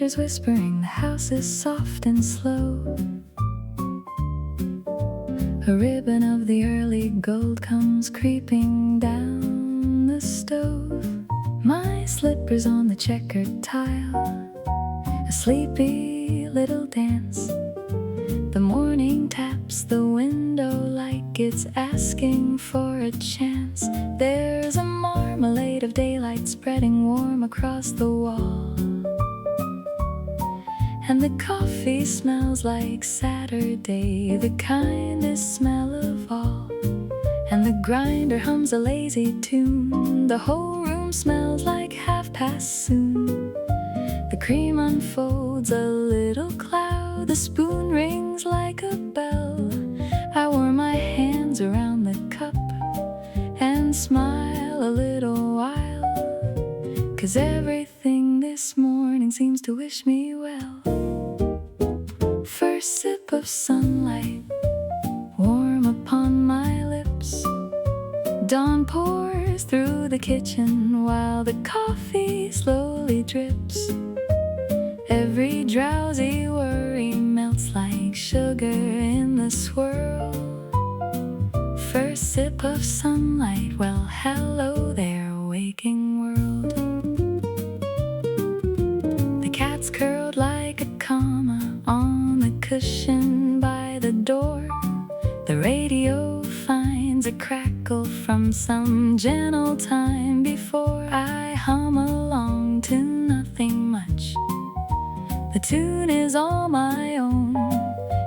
neighbors whispering, the house is soft and slow. A ribbon of the early gold comes creeping down the stove. My slippers on the checkered tile, a sleepy little dance. The morning taps the window like it's asking for a chance. There's a marmalade of daylight spreading warm across the wall, and the coffee smells like Saturday, the kindest smell of all. And the grinder hums a lazy tune, the whole room smells like soon. The cream unfolds a little cloud, the spoon rings like a bell. I warm my hands around the cup and smile a little while, 'cause everything this morning seems to wish me well. First sip of sunlight, warm upon my lips. Dawn pours through the kitchen while the coffee slowly drips. Every drowsy worry melts like sugar in the swirl. First sip of sunlight, well, hello there, waking world. The cat's curled like a comma on the cushion by the door. The radio finds a crackle from some gentle time before. I hum along to nothing much. The tune is all my own,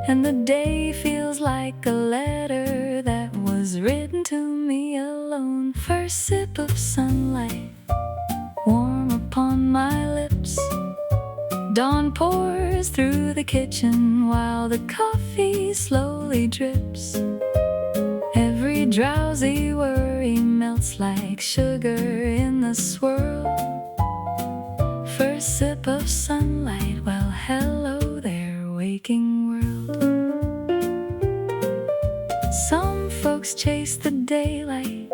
and the day feels like a letter that was written to me alone. First sip of sunlight, warm upon my lips. Dawn pours through the kitchen while the coffee slowly drips. Every drowsy worry melts like sugar in the swirl. First sip of sunlight, well, hello there, waking world. Some folks chase the daylight,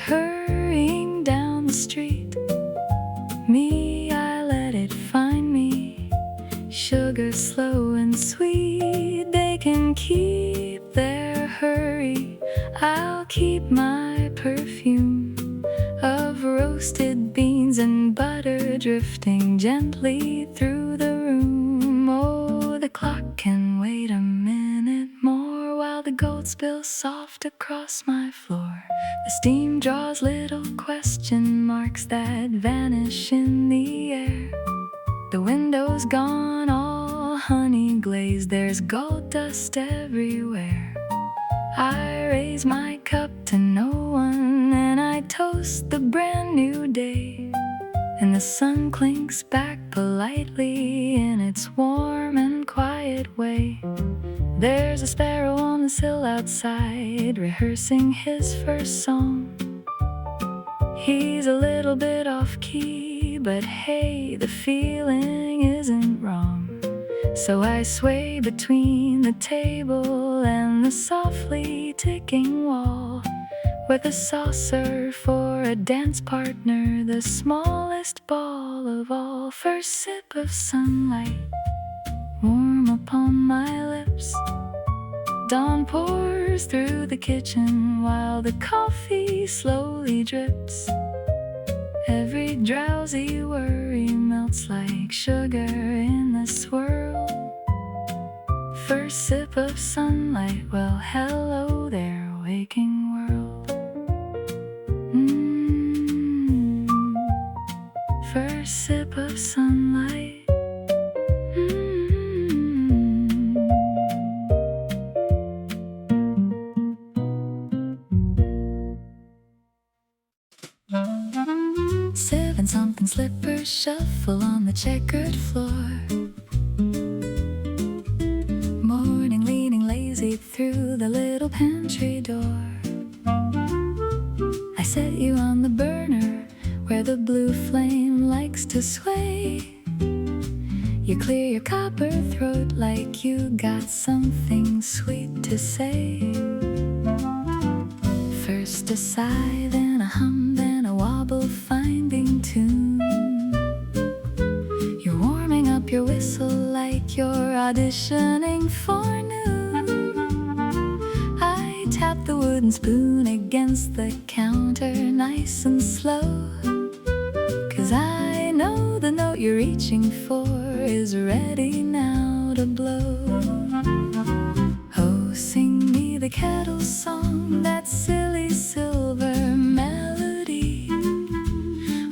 hurrying down the street. Me, I let it find me, sugar slow and sweet. They can keep their hurry, I'll keep my perfume of roasted beans and butter drifting gently through the room. Oh, the clock can wait a minute more while the gold spills soft across my floor. The steam draws little question marks that vanish in the air. The window's gone all honey glazed, there's gold dust everywhere. I raise my cup to no one and I toast the brand new day. And the sun clinks back politely in its warm and quiet way. There's a sparrow on the sill outside, rehearsing his first song. He's a little bit off key, but hey, the feeling isn't wrong. So I sway between the table and the softly ticking wall, with a saucer for a dance partner, the smallest ball of all. First sip of sunlight, warm upon my lips. Dawn pours through the kitchen while the coffee slowly drips. Every drowsy worry melts like sugar in the swirl. First sip of sunlight, well, hello there, waking world. First sip of sunlight. Seven-something slippers shuffle on the checkered floor. Morning leaning lazy through the little pantry door. I set you on the burner where the blue flame likes to sway. You clear your copper throat like you got something sweet to say. First a sigh, then a hum, then a wobble, finding tune. You're warming up your whistle whistle like you're auditioning for news. I tap the wooden spoon against the counter nice and slow, 'cause I know the note you're reaching for is ready now to blow. Oh, sing me the kettle song, that silly silver melody,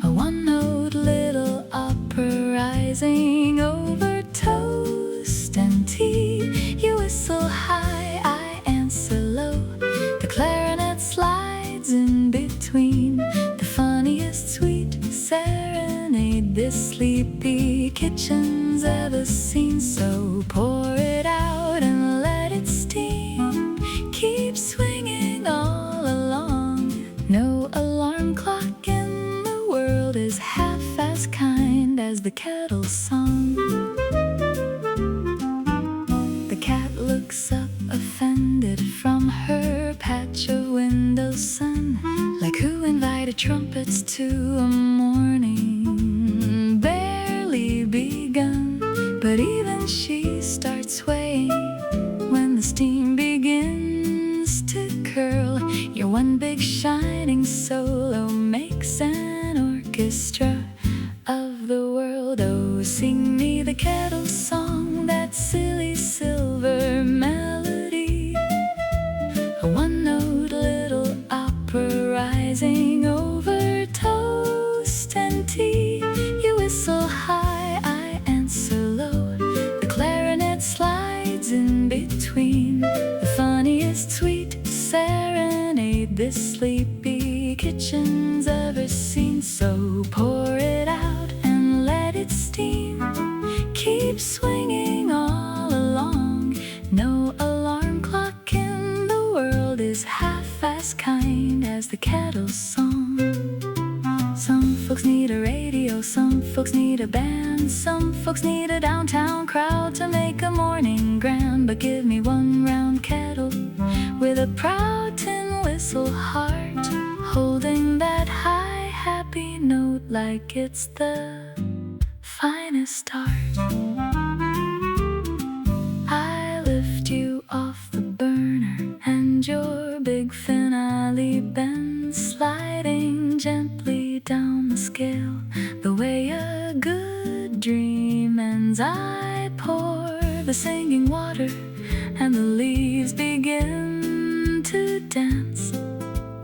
a one-note little opera rising over toast and tea. You whistle high, I answer low, the clarinet slides in between. The funniest sweet serenade this sleepy kitchen's ever seen. So pour it out and let it steam, keep swinging all along. No alarm clock in the world is half as kind as the kettle song. The cat looks up offended from her patch of window sun, like who invited trumpets to a morning barely begun. But even she starts swaying when the steam begins to curl. Your one big shining solo makes an orchestra of the world. Oh, sing me the kettle song, that silly silver melody, a one-note little opera rising over toast and tea. You whistle high, I answer low, the clarinet slides in between. The funniest sweet serenade this sleepy kitchen's ever seen. So pour it out and let it steam, keep swinging all along. No alarm clock in the world is half as kind as the kettle song. Some folks need a radio, some folks need a band, some folks need a downtown crowd to make a morning grand. But give me one round kettle with a proud tin whistle heart, holding that high happy note like it's the finest art. I lift you off the burner and your big finale bends, sliding gently down the scale, the way a good dream ends. I pour the singing water and the leaves begin to dance,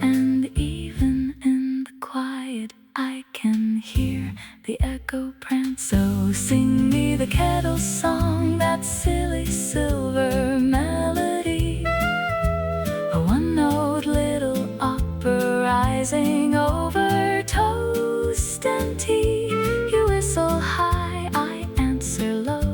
and even in the quiet I can hear the echo prance. So sing me the kettle song, that silly silver melody, a one-note little opera rising over toast and tea. You whistle high, I answer low,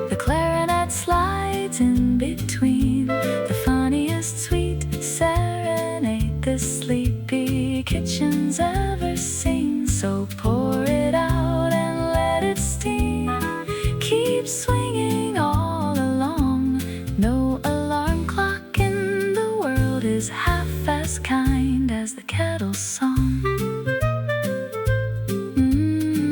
the clarinet slides in between. The funniest sweet serenade this sleepy kitchen's ever seen. So pour it out and let it steam, keep swinging all along. No alarm clock in the world is half as kind as the kettle song.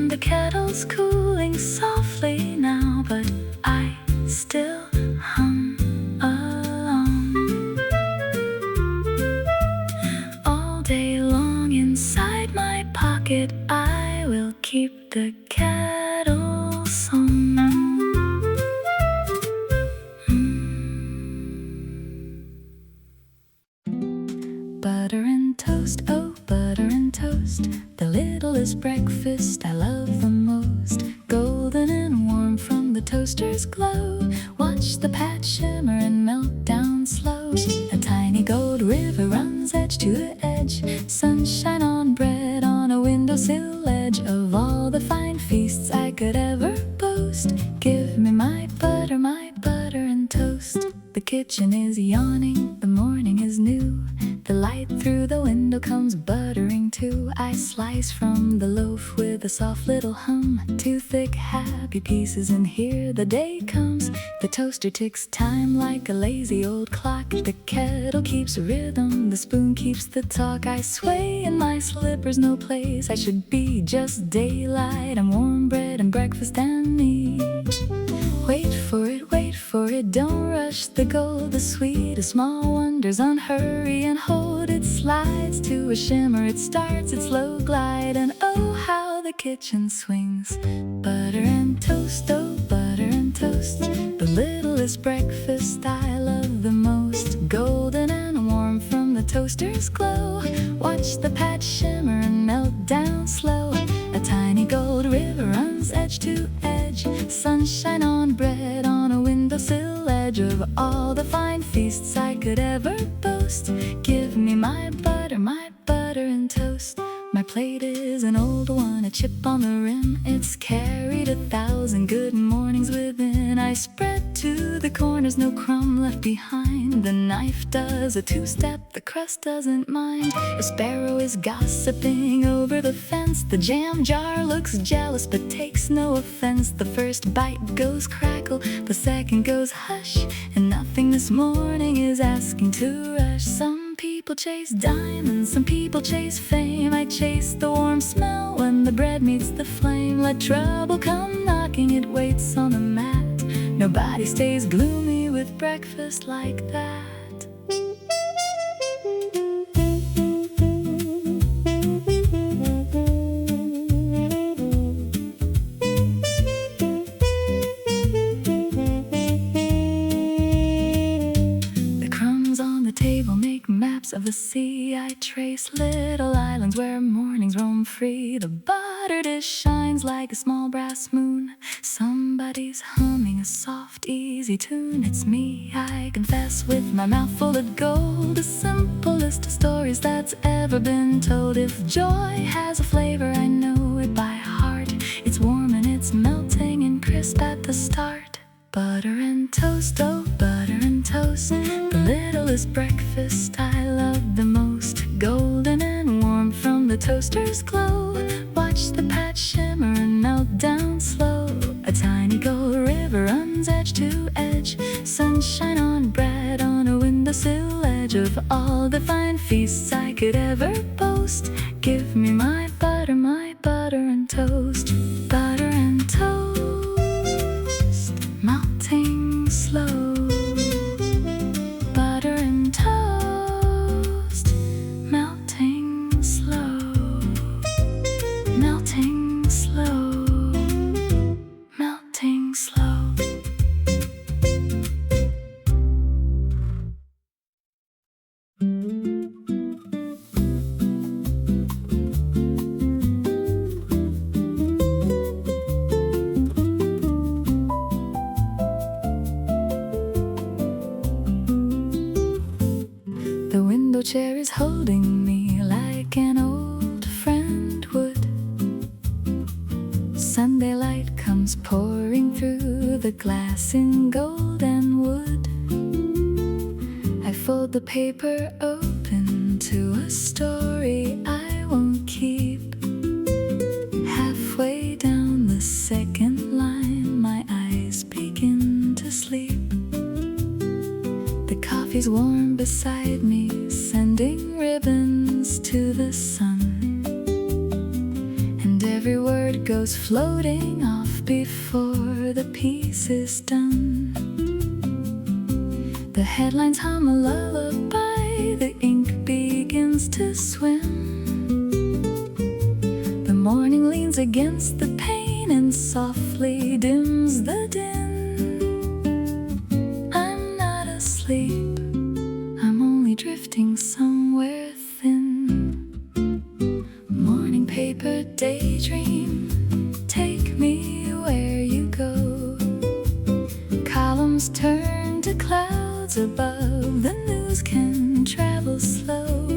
The kettle's cooling softly now, but I still hum along. All day long inside my pocket I will keep the kettle song. Butter and toast, oh butter and toast, the littlest breakfast I love the most. Golden and warm from the toaster's glow, watch the pat shimmer and melt down slow. A tiny gold river runs edge to edge, sunshine on bread on a windowsill ledge. Of all the fine feasts I could ever boast, give me my butter and toast. The kitchen is yawning, the morning is new, the light through the window comes buttering too. I slice from the loaf with a soft little hum, two thick happy pieces and here the day comes. The toaster ticks time like a lazy old clock, the kettle keeps rhythm, the spoon keeps the talk. I sway in my slippers, no place I should be, just daylight and warm bread and breakfast and me. don't rush the gold, the sweet of small wonders. Unhurry and hold, it slides to a shimmer. It starts its slow glide, and oh how the kitchen swings. Butter and toast, oh butter and toast, the littlest breakfast I love the most. Golden and warm from the toaster's glow, watch the pat shimmer and melt down slow. A tiny gold river runs edge to edge, sunshine on bread on a windowsill ledge. Of all the fine feasts I could ever boast, give me my butter and toast. My plate is an old one, a chip on the rim. It's carried 1,000 good mornings within. I spread to the corners, no crumb left behind. The knife does a two-step, the crust doesn't mind. A sparrow is gossiping over the fence. The jam jar looks jealous but takes no offense. The first bite goes crackle, the second goes hush, and nothing this morning is asking to rush. Some people chase diamonds, some people chase fame. I chase the warm smell when the bread meets the flame. Let trouble come knocking, it waits on the mat. Nobody stays gloomy with breakfast like that. Of the sea I trace little islands where mornings roam free. The butter dish shines like a small brass moon. Somebody's humming a soft easy tune. It's me, I confess, with my mouth full of gold. The simplest of stories that's ever been told. If joy has a flavor, I know it by heart. It's warm and it's melting and crisp at the start. Butter and toast, oh butter and toast, the littlest breakfast I love the most. Golden and warm from the toaster's glow, watch the pat shimmer and melt down slow. A tiny gold river runs edge to edge, sunshine on bread on a windowsill ledge. Of all the fine feasts I could ever boast, give me my butter and toast. Butter and toast, melting slow. Butter and toast, melting slow. Melting slow. Melting slow. The window chair is holding me like an old friend would. Sunday light comes pouring through the glass in gold and wood. I fold the paper open to a story I won't keep. Halfway down the second line, my eyes begin to sleep. The coffee's warm beside me, sending ribbons to the sun. And every word goes floating off before the piece is done. The headlines hum a lullaby, the ink begins to swim. The morning leans against the pane and softly dims the din. I'm only drifting somewhere thin. Morning paper daydream, take me where you go. Columns turn to clouds above, the news can travel slow.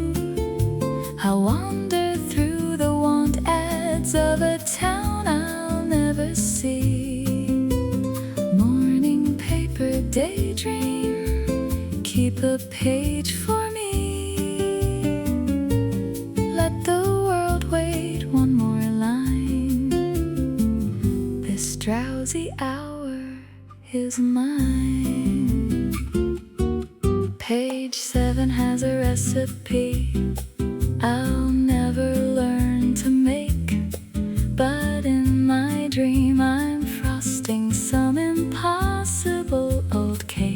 I'll wander through the want ads of a town I'll never see. Morning paper daydream, keep a page for me. Let the world wait one more line. This drowsy hour is mine. Page 7 has a recipe I'll never learn to make, but in my dream I'm frosting some impossible old cake.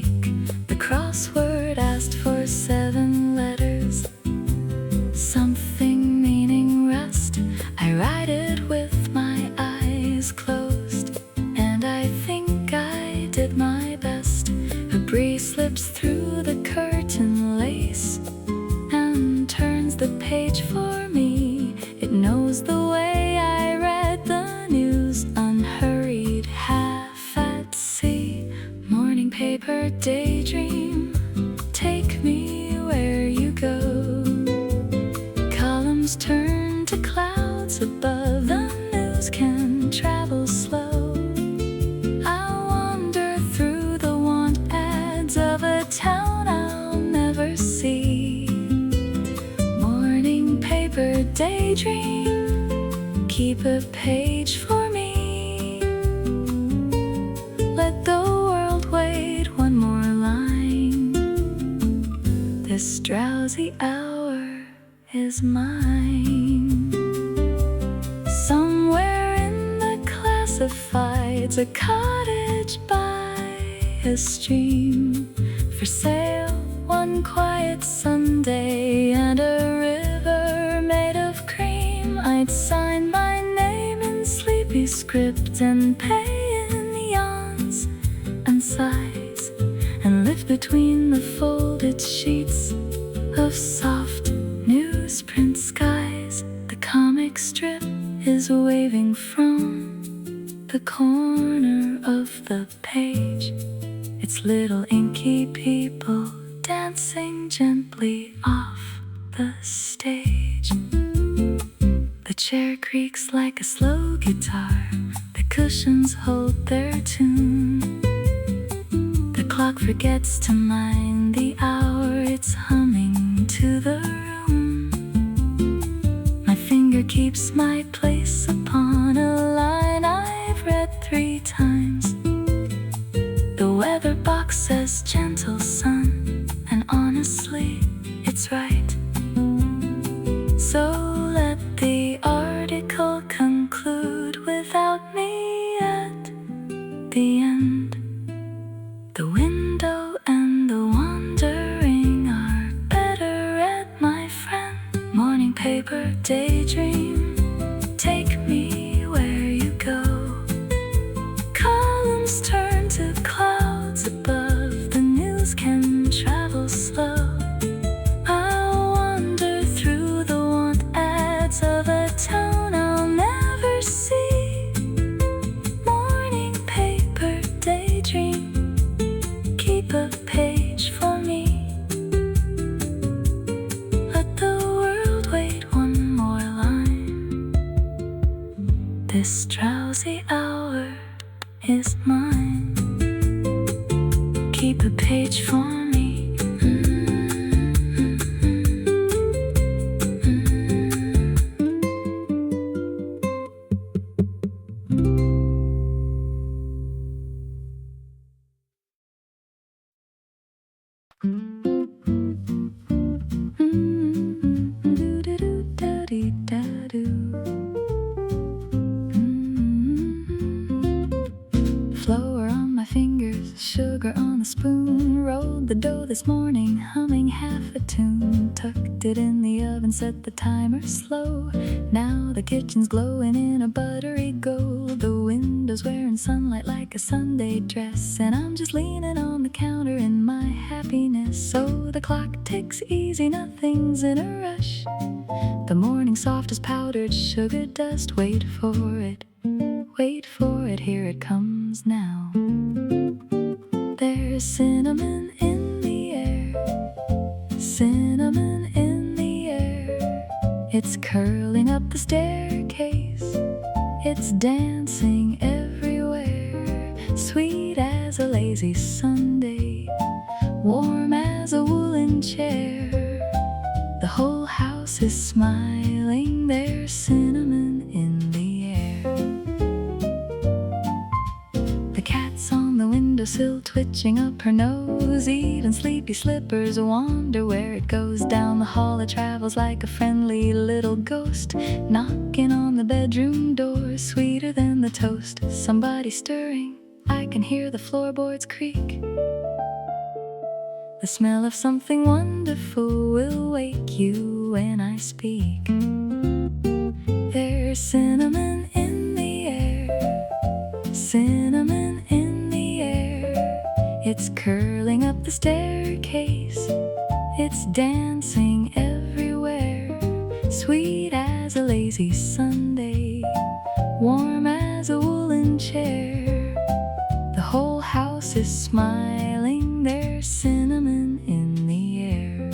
breeze slips through the curtain lace and turns the page for me. It knows the way I read the news, unhurried, half at sea. Morning paper, daydream, take me where you go. Columns turn to clouds above, the news can travel slow. I'll wander through the want ads of a town I'll never see. Morning paper, daydream, keep a page for me. Let the world wait one more line. This drowsy hour is mine. Somewhere in the classifieds, a cottage by a stream, for sale one quiet Sunday, and a river made of cream. I'd sign my name in sleepy script and pay in yawns and sighs, and live between the folded sheets of soft newsprint skies. The comic strip is waving from the corner of the page, its little inky people dancing gently off the stage. The chair creaks like a slow guitar, the cushions hold their tune. The clock forgets to mind the hour, it's humming to the room. My finger keeps my place upon a line I've read 3 times. The weather box says gentle sun, and honestly, it's right. So let the article conclude without me at the end. The window and the wandering are better read, my friend. Morning paper, daydream, take me where you go. Columns turn to clouds above, the news can travel slow. I'll wander through the want ads of a town I'll never see. Morning paper, daydream, keep a page for me. Let the world wait one more line. This drowsy hour is mine. Keep a page for me. Flour on my fingers, sugar on the spoon. Rolled the dough this morning, humming half a tune. Tucked it in the oven, set the timer slow. Now the kitchen's glowing in a buttery gold. The window's wearing sunlight like a Sunday dress, and I'm just leaning on the counter in my happiness. So the clock ticks easy, nothing's in a rush. The morning soft as powdered sugar dust. Wait for it, here it comes now. There's cinnamon in the air, cinnamon in the air. It's curling up the staircase, it's dancing everywhere. Sweet as a lazy Sunday, warm as a woolen chair. The whole house is smiling, there's cinnamon in the air. The cat's on the windowsill, twitching up her nose. Even sleepy slippers wander where it goes. Down the hall it travels like a friendly little ghost, knocking on the bedroom door, sweeter than the toast. Somebody stirring, I can hear the floorboards creak. The smell of something wonderful will wake you when I speak. There's cinnamon in the air, cinnamon in the air. It's curling up the staircase. It's dancing everywhere. Sweet as a lazy Sunday, warm as a woolen chair. The whole house is smiling. There's cinnamon in the air.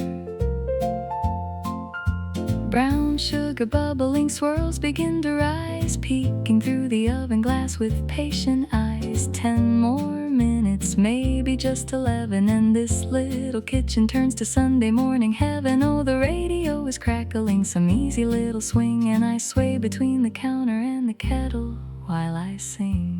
Brown sugar bubbling swirls begin to rise, peeking through the oven glass with patient eyes. 10 more minutes, maybe just 11, and this little kitchen turns to Sunday morning heaven. Oh, the radio is crackling some easy little swing, and I sway between the counter and the kettle while I sing.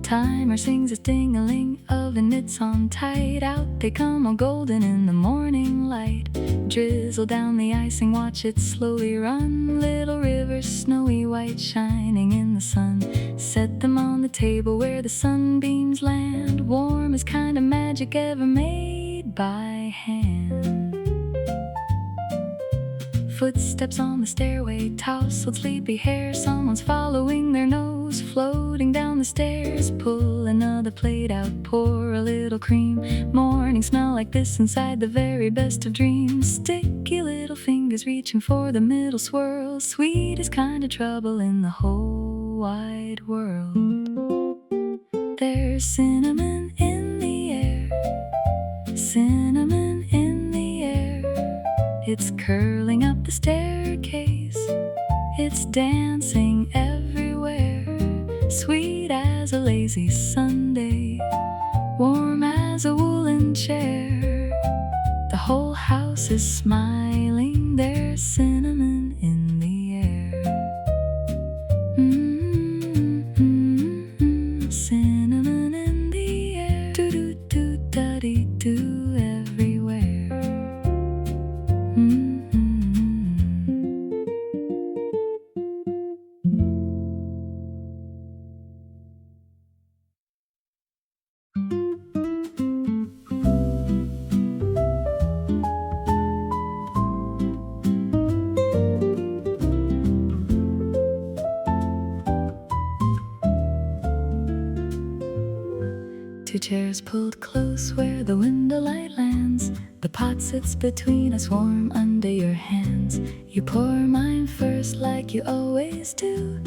Timer sings its ding-a-ling, oven mitts on tight. Out they come all golden in the morning light. Drizzle down the icing, watch it slowly run. Little rivers, snowy white, shining in the sun. Set them on the table where the sunbeams land. Warm as kind of magic ever made by hand. Footsteps on the stairway, tousled sleepy hair. Someone's following their nose, floating down the stairs. Pull another plate out, pour a little cream. Morning smell like this inside the very best of dreams. Sticky little fingers reaching for the middle swirl. Sweetest kind of trouble in the whole wide world. There's cinnamon in the air, cinnamon in the air. It's curling up the staircase. It's dancing everywhere. Sweet as a lazy Sunday, warm as a woolen chair. The whole house is smiling. There's cinnamon in the air. Cinnamon in the air. Do-do-do-da-dee-do everywhere. Two chairs pulled close where the window light lands. The pot sits between us, warm under your hands. You pour mine first like you always do.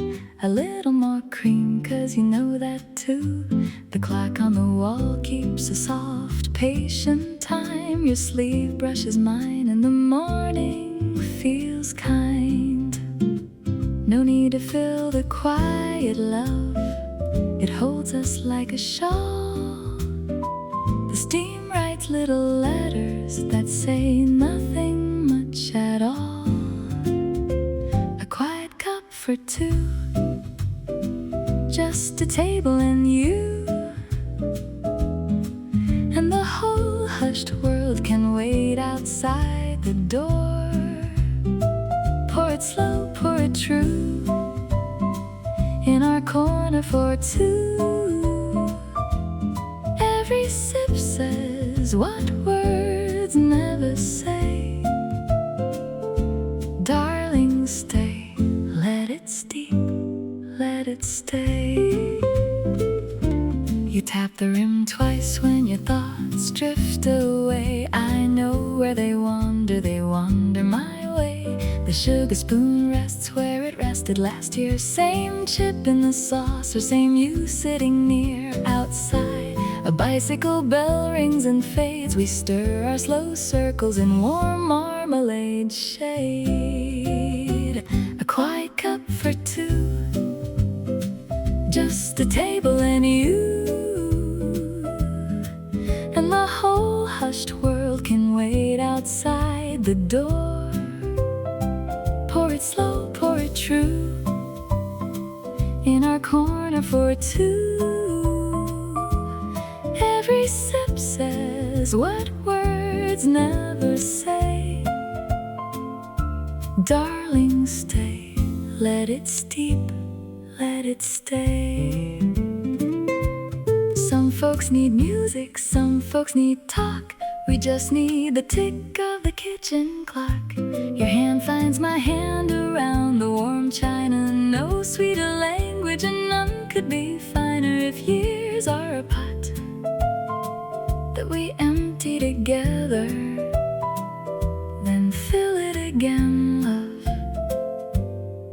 A little more cream, 'cause you know that too. The clock on the wall keeps a soft, patient time. Your sleeve brushes mine and the morning feels kind. No need to fill the quiet love. It holds us like a shawl. The steam writes little letters that say nothing much at all. A quiet cup for two, just a table and you, and the whole hushed world can wait outside the door. Pour it slow, pour it true, in our corner for two. Every sip says what words never say. Darling, stay, let it steep, let it stay. You tap the rim twice when your thoughts drift away. I know where they wander my way. The sugar spoon rests where it rested last year. Same chip in the saucer, same you sitting near. Outside, a bicycle bell rings and fades. We stir our slow circles in warm marmalade shade. A quiet cup for two, just a table and you, and the whole hushed world can wait outside the door. Pour it slow, pour it true, in our corner for two. Every sip says what words never say. Darling, stay, let it steep, let it stay. Some folks need music, some folks need talk. We just need the tick of the kitchen clock. Your hand finds my hand around the warm china. No sweeter language and none could be finer. if years are a pot that we empty together, then fill it again, love,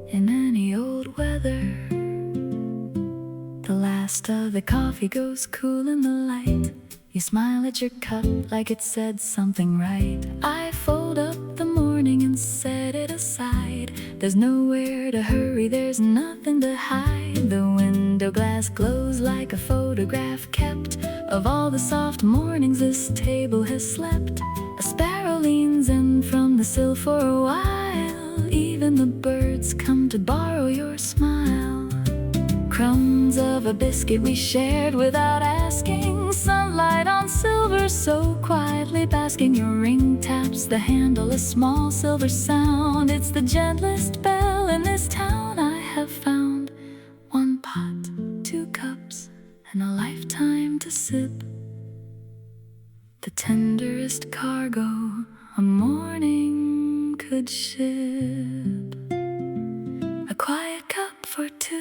in any old weather. The last of the coffee goes cool in the light. You smile at your cup like it said something right. I fold up the morning and set it aside. There's nowhere to hurry, there's nothing to hide. The window glass glows like a photograph kept of all the soft mornings this table has slept. A sparrow leans in from the sill for a while. Even the birds come to borrow your smile. Crumbs of a biscuit we shared without asking. Sunlight on silver so quietly basking. Your ring taps the handle, a small silver sound. It's the gentlest bell in this town I have found. One pot, 2 cups, and a lifetime to sip. The tenderest cargo a morning could ship. A quiet cup for 2,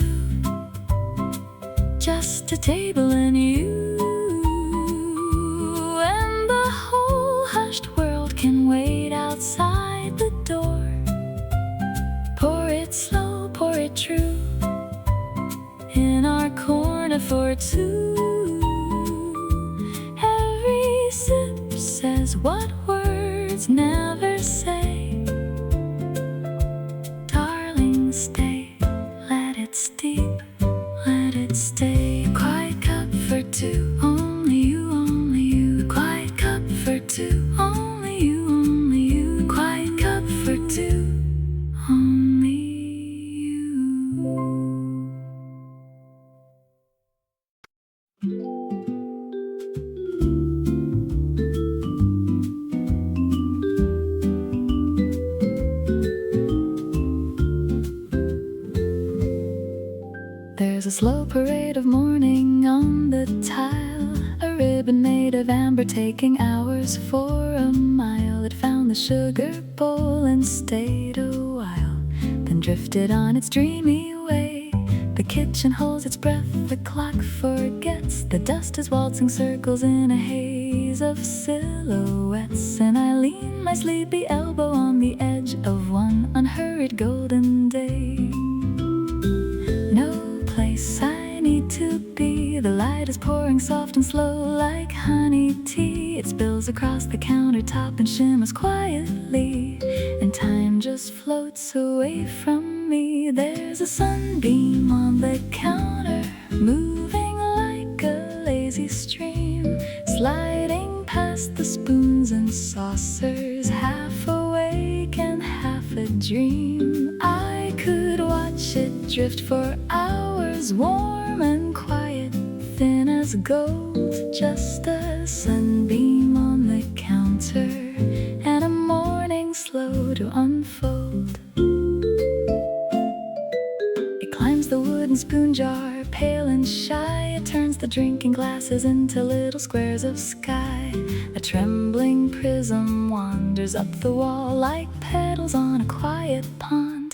just a table and you, and the whole hushed world can wait outside the door. Pour it slow, pour it true, in our corner for 2. Every sip says what words never say. Darling, stay, let it steep, let it stay. A quiet cup for 2, only you, only you. A quiet cup for 2, only you, only you. A quiet cup for 2, only you. There's a slow parade of morning on the tile. A ribbon made of amber taking hours for a mile. It found the sugar bowl and stayed a while, then drifted on its dreamy way. The kitchen holds its breath, the clock forgets. The dust is waltzing circles in a haze of silhouettes. And I lean my sleepy elbow on the edge of one unhurried golden day. No place I need to be. The light is pouring soft and slow like honey tea. It spills across the countertop and shimmers quietly, and time just floats away from me. There's a sunbeam on the counter, moving like a lazy stream, sliding past the spoons and saucers, half awake and half a dream. I could watch it drift for hours, warm and quiet, thin as gold. Just a sunbeam on the counter, and a morning slow to unfold. It climbs the wooden spoon jar, pale and shy. It turns the drinking glasses into little squares of sky. A trembling prism wanders up the wall like petals on a quiet pond.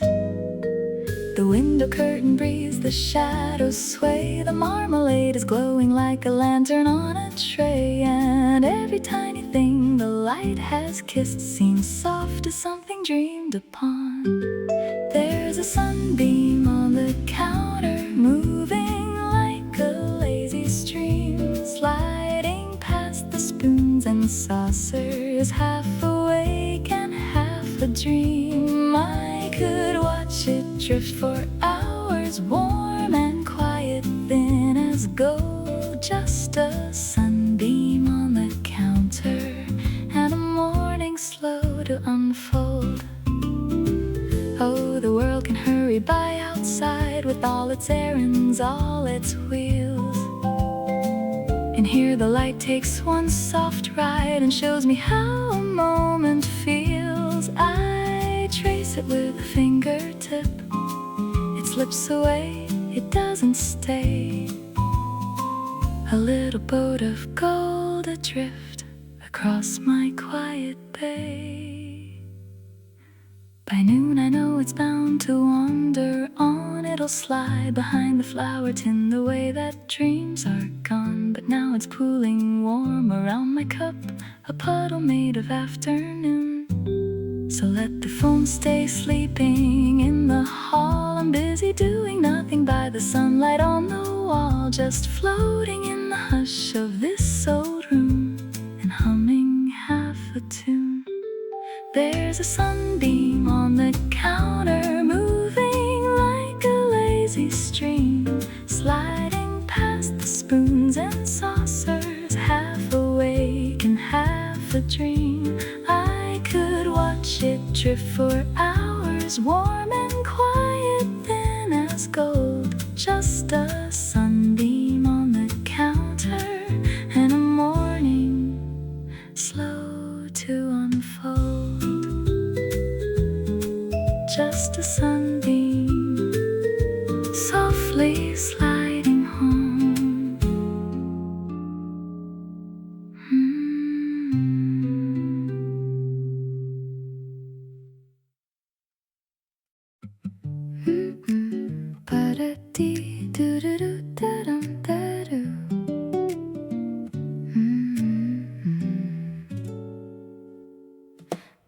The window curtain breathes, the shadows sway. The marmalade is glowing like a lantern on a tray, and every tiny thing the light has kissed seems soft as something dreamed upon. There's a sunbeam on the counter, moving like a lazy stream, sliding past the spoons and saucers, half awake and half a dream. I could watch it drift for hours, warm and quiet, thin as gold. Just a sunbeam on the counter, and a morning slow to unfold. Oh, the world can hurry by outside with all its errands, all its wheels. And here the light takes one soft ride and shows me how a moment feels. I trace it with a fingertip. It slips away, it doesn't stay. A little boat of gold adrift across my quiet bay. By noon I know it's bound to wander on. It'll slide behind the flower tin the way that dreams are gone. But now it's pooling warm around my cup, a puddle made of afternoon. So let the phone stay sleeping in the hall. I'm busy doing nothing by the sunlight on the wall, just floating in the hush of this old room and humming half a tune. There's a sunbeam on the counter, moving like a lazy stream, sliding past the spoons and saucers, half awake and half a dream. I could watch it drift for hours, warm and quiet, thin as gold. Just a sunbeam on the counter and a morning slow to unfold. Just a sunbeam softly sliding home.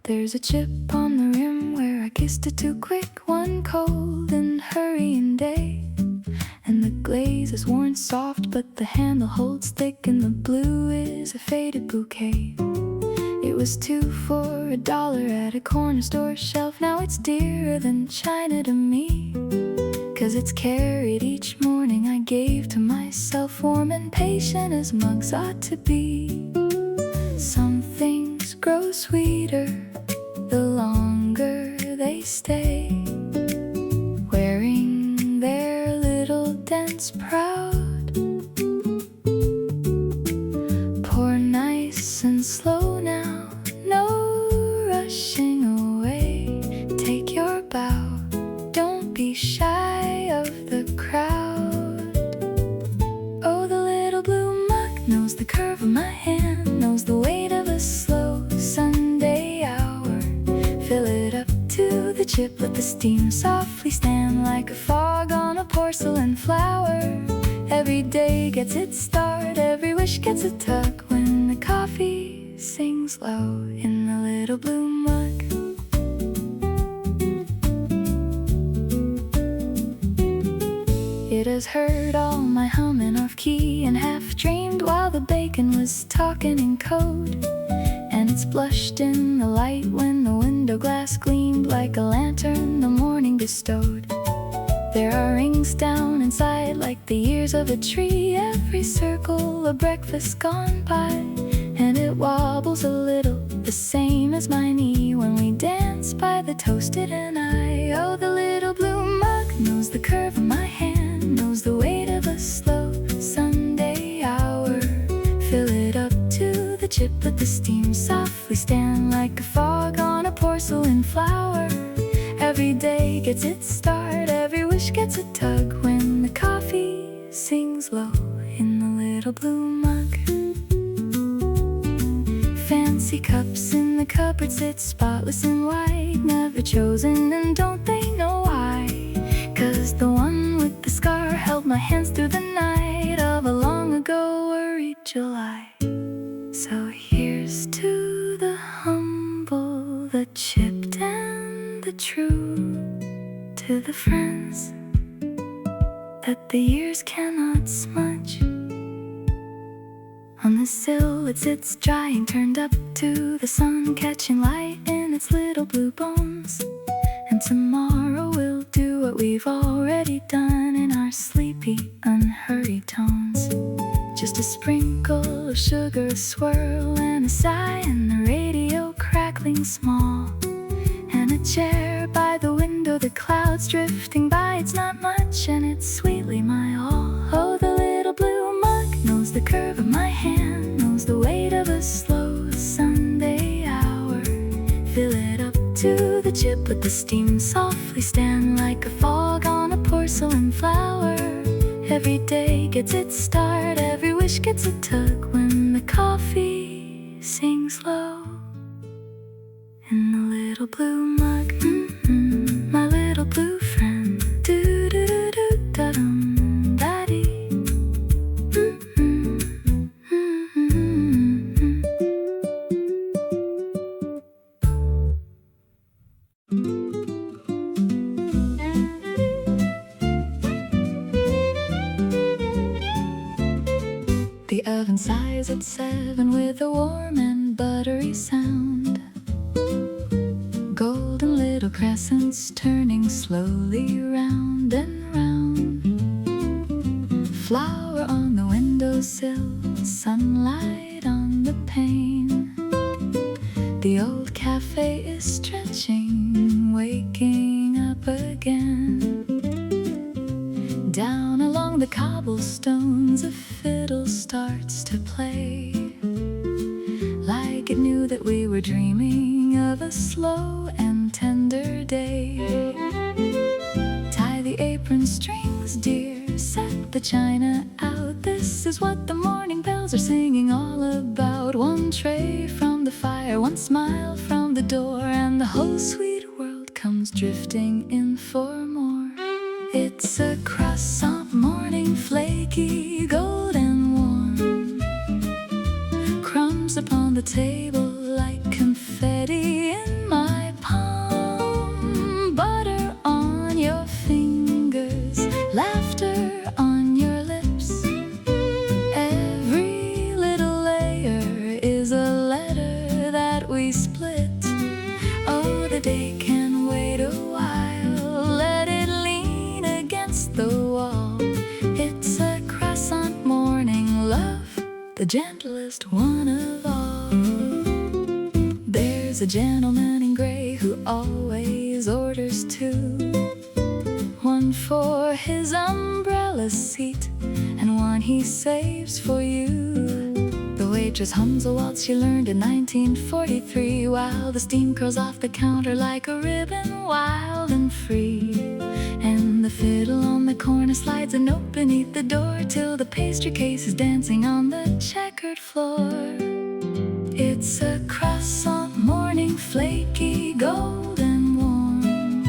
There's a chip on the rim where I kissed it too quick one cold and hurrying day, and the glaze is worn soft but the handle holds thick, and the blue is a faded bouquet. It was $2 for $1 at a corner store shelf. Now it's dearer than China to me, 'cause it's carried each morning I gave to myself, warm and patient as mugs ought to be. Some things grow sweeter the longer they stay, wearing their little dents proud. Pour nice and slow now, no rushing away. Take your bow, don't be shy of the crowd. Oh, the little blue mug knows the curve of my hand, knows the weight of a slow Sunday hour. Fill it up to the chip, let the steam softly stand like a fog on a porcelain flower. Every day gets its start, every wish gets a tug when the coffee sings low in the little blue mug. It has heard all my humming off key and half dreamed while the bacon was talking in code. And it's blushed in the light when the window glass gleamed like a lantern the morning bestowed. There are rings down inside like the years of a tree, every circle a breakfast gone by, and it wobbles a little, the same as my knee when we dance by the toasted and I. Oh, the little blue mug knows the curve of my hand, knows the weight of a slow Sunday hour. Fill it up to the chip, let the steam softly stand like a fog on a porcelain flower. Every day gets its start, every wish gets a tug when the coffee sings low in the little blue mug. Fancy cups in the cupboard sit spotless and white, never chosen, and don't they know why? 'Cause the one with the scar held my hands through the night of a long ago worried July. So here's to the humble, the chipped and the true, to the friends that the years cannot smudge. On the sill it sits drying, turned up to the sun, catching light in its little blue bones. And tomorrow we'll do what we've already done in our sleepy, unhurried tones. Just a sprinkle of sugar, a swirl and a sigh, and the radio crackling small. And a chair by the window, the clouds drifting by. It's not much and it's sweetly my all. Oh, the little blue mug knows the curve of my hand, knows the weight of a slow Sunday hour. Fill it up to the chip, let the steam softly stand like a fog on a porcelain flower. Every day gets its start, every wish gets a tug when the coffee sings low in the little blue mug. 19.7 with a warm and buttery sound. Golden little crescents turning slowly round and round. Flower on the windowsill, sunlight on the pane. The old cafe is stretching, waking up again. Down along the cobblestones, a fiddle starts to play, like it knew that we were dreaming of a slow and tender day. Tie the apron strings, dear, set the china out. This is what the morning bells are singing all about. One tray from the fire, one smile from the door, and the whole sweet world comes drifting in for more. It's a croissant morning, flaky, golden warm. Crumbs upon the table like confetti in my palm. Butter on your fingers, laughter on your lips. Every little layer is a letter that we split. Oh, the day can wait a while, let it lean against the wall. It's a croissant morning, love, the gentlest one of all. There's a gentleman in gray who always orders two. One for his umbrella seat, and one he saves for you. The waitress hums a waltz she learned in 1943, while the steam curls off the counter like a ribbon, wild and free. And the fiddle on the corner slides a note beneath the door, till the pastry case is dancing on the checkered floor. It's a croissant morning, flaky, golden warm.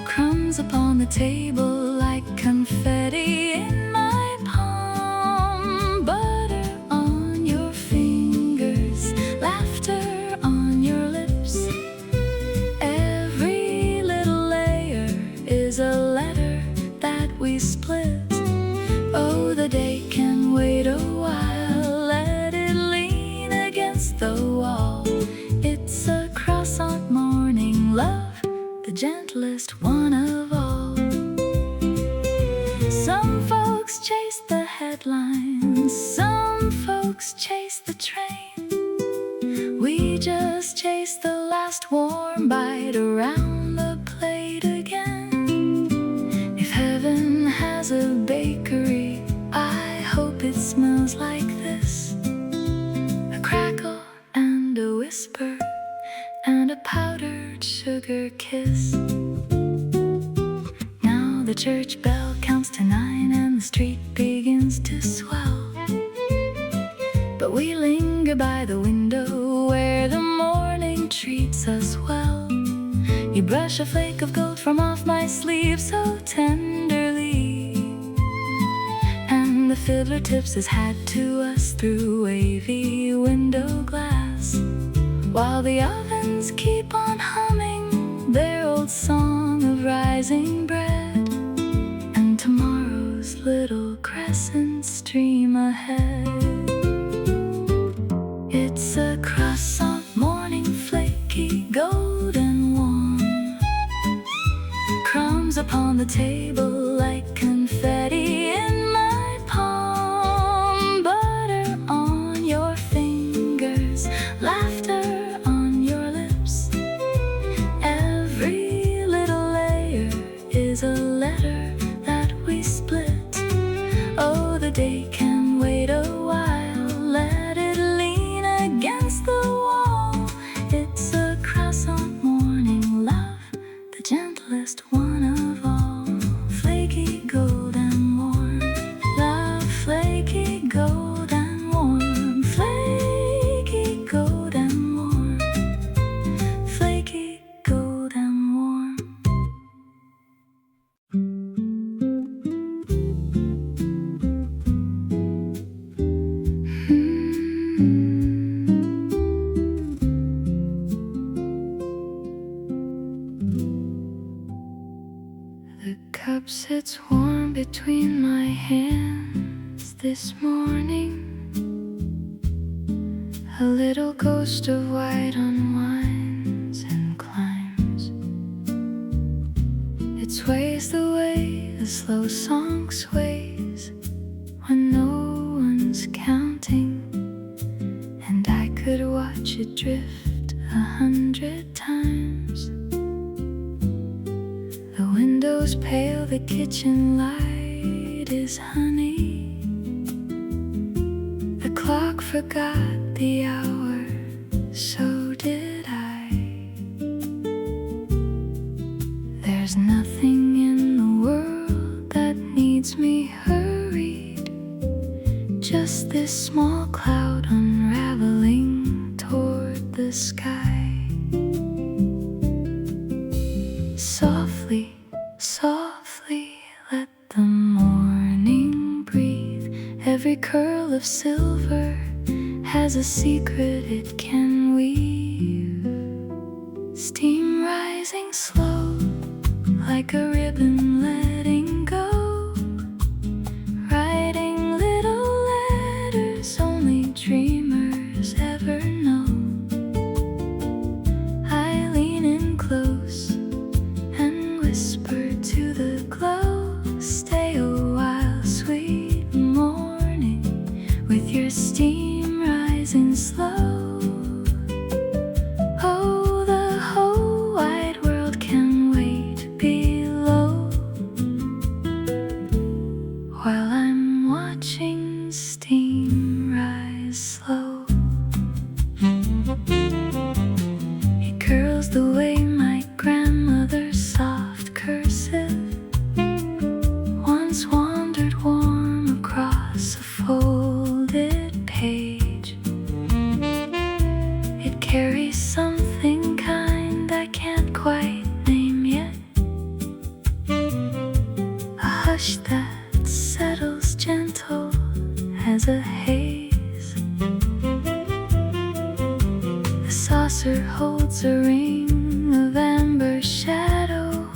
Crumbs upon the table like confetti in my palm. Butter on your fingers, laughter on your lips. Every little layer is a letter that we split. Oh, the day can wait a while, let it lean against the wall. It's a croissant morning, love, the gentlest one of all. Some folks chase the headlines, some folks chase the train. We just chase the last warm bite around the plate again. If heaven has a bakery, I hope it smells like this. A crackle and a whisper and a powdered sugar kiss. Now the church bell counts to 9 and the street begins to swell. But we linger by the window where the morning treats us well. You brush a flake of gold from off my sleeve so tenderly, and the fiddler tips his hat to us through wavy window glass, while the ovens keep on humming their old song of rising bread. And tomorrow's little crescents stream ahead. It's a croissant morning, flaky, golden warm. Crumbs upon the table like confetti in my palm. Butter on your fingers, laughter on your lips. Every little layer is a letter that we split. Oh, the day can wait a while, let it lean against the wall. It's a croissant morning, love, the gentlest one of all. Flaky, golden warm, love, flaky, golden warm. Flaky, golden warm, flaky, golden warm. The cup sits warm between my hands this morning. A little ghost of white unwinds and climbs. It sways the way a slow song sways when no one's counting, and I could watch it drift 100 times. The window's pale, the kitchen light is honey. The clock forgot the hour, so did I. There's nothing in the world that needs me hurried, just this small cloud unraveling toward the sky. Softly, softly, let the morning breathe. Every curl of silver has a secret it can weave. Steam rising slow, like a ribbon letting go, writing little letters only dreamers ever know. I lean in close and whisper to the glow, stay a while, sweet morning, with your steam rising slow. Oh, the whole wide world can wait below, while I'm watching steam rise slow. It curls the way my grandmother's soft cursive once wandered warm across a folded page. It carries something kind I can't quite name yet, a hush that settles gentle as a haze. The saucer holds a ring of amber shadow.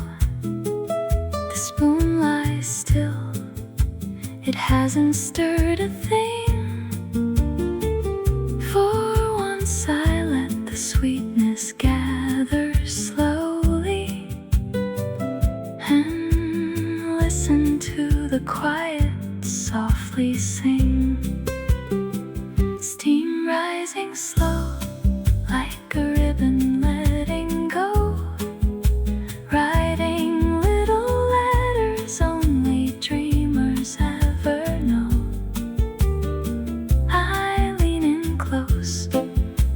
The spoon lies still, it hasn't stirred a thing. For once I let the sweetness gather slowly and listen to the quiet softly sing. Steam rising slow, like a ribbon letting go, writing little letters only dreamers ever know. I lean in close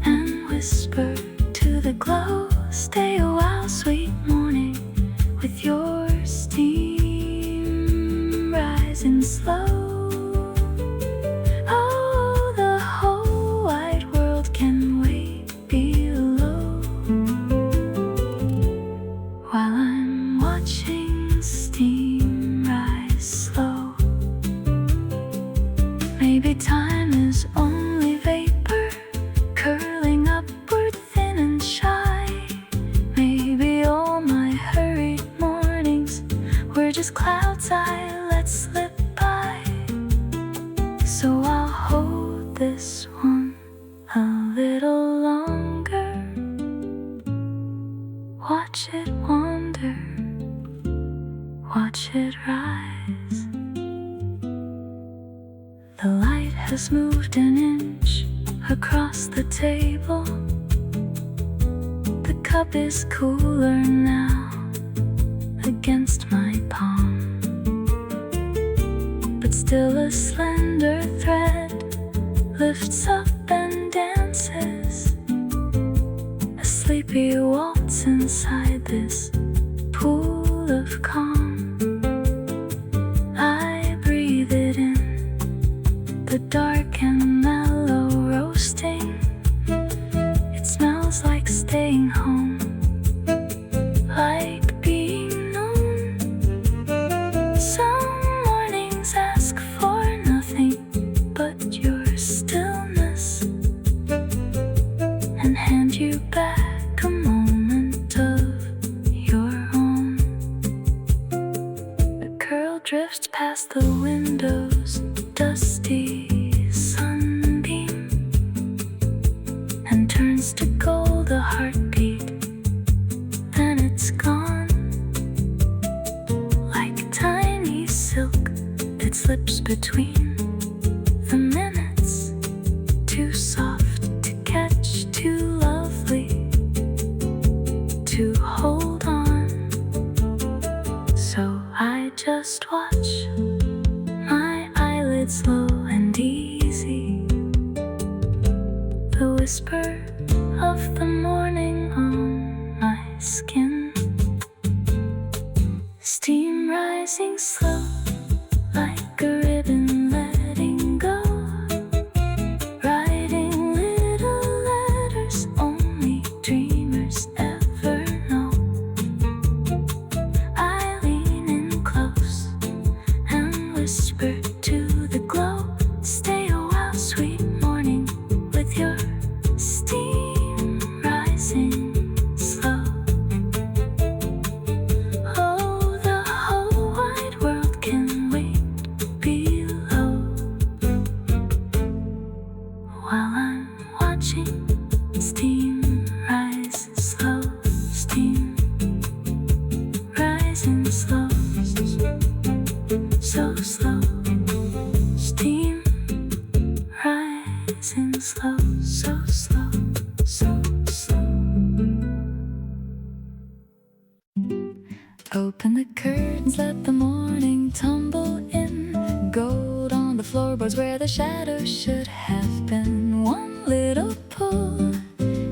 and whisper to the glow, stay a while, sweet morning, with your steam rising slow. Oh, the whole wide world can wait below, while I'm watching steam rise slow. Maybe time is only vapor, curling upward thin and shy. Maybe all my hurried mornings were just clouds I let slip by. So I'll hold this one a little longer, watch it wander, watch it rise. The light has moved an inch across the table. The cup is cooler now against my palm, but still a slender thread lifts up and dances, a sleepy waltz inside this pool of calm. I breathe it in, the dark and mellow roasting. It smells like staying home, like being known. Some mornings ask for nothing but your stillness, and hand you back a moment of your own. The curl drifts past the window's dusty sunbeam, between the minutes, too soft to catch, too lovely to hold on. So I just watch my eyelids low and easy, the whisper of the morning on my skin, steam rising slow like a ribbon letting go, writing little letters only dreamers ever know. I lean in close and whisper to the glow, stay a while, sweet morning, with your steam rising slow. Oh, the whole wide world can wait below, while I'm watching steam rise slow, steam rising slow, so slow, steam rising slow, so slow, so slow. Open the curtains, let the morning tumble in. Gold on the floorboards where the shadows should have been. One little pull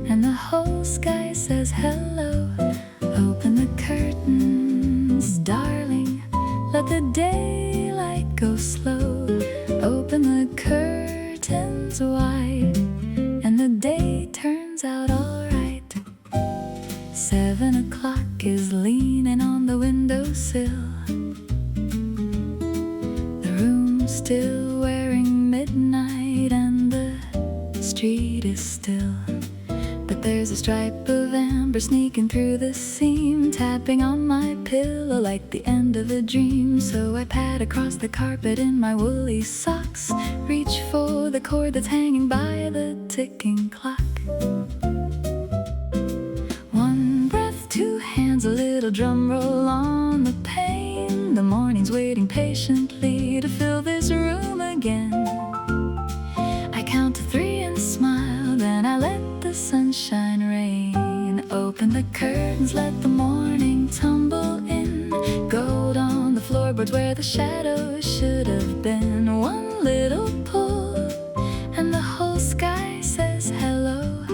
and the whole sky says hello. Open the curtains, darling, let the daylight go slow. Open the curtains wide and the day turns out alright. 7 o'clock is leaning on the windowsill, the room's still wearing midnight and the street is still. But there's a stripe of amber sneaking through the seam, tapping on my pillow like the end of a dream. So I pad across the carpet in my woolly socks, reach for the cord that's hanging by the ticking clock. One breath, two hands, a little drum roll on the pane. The morning's waiting patiently to fill this room again. I count to 3 and smile, then I let the sunshine rain. Open the curtains, let the morning tumble in. Gold on the floorboards where the shadows should have been. One little pull and the whole sky says hello.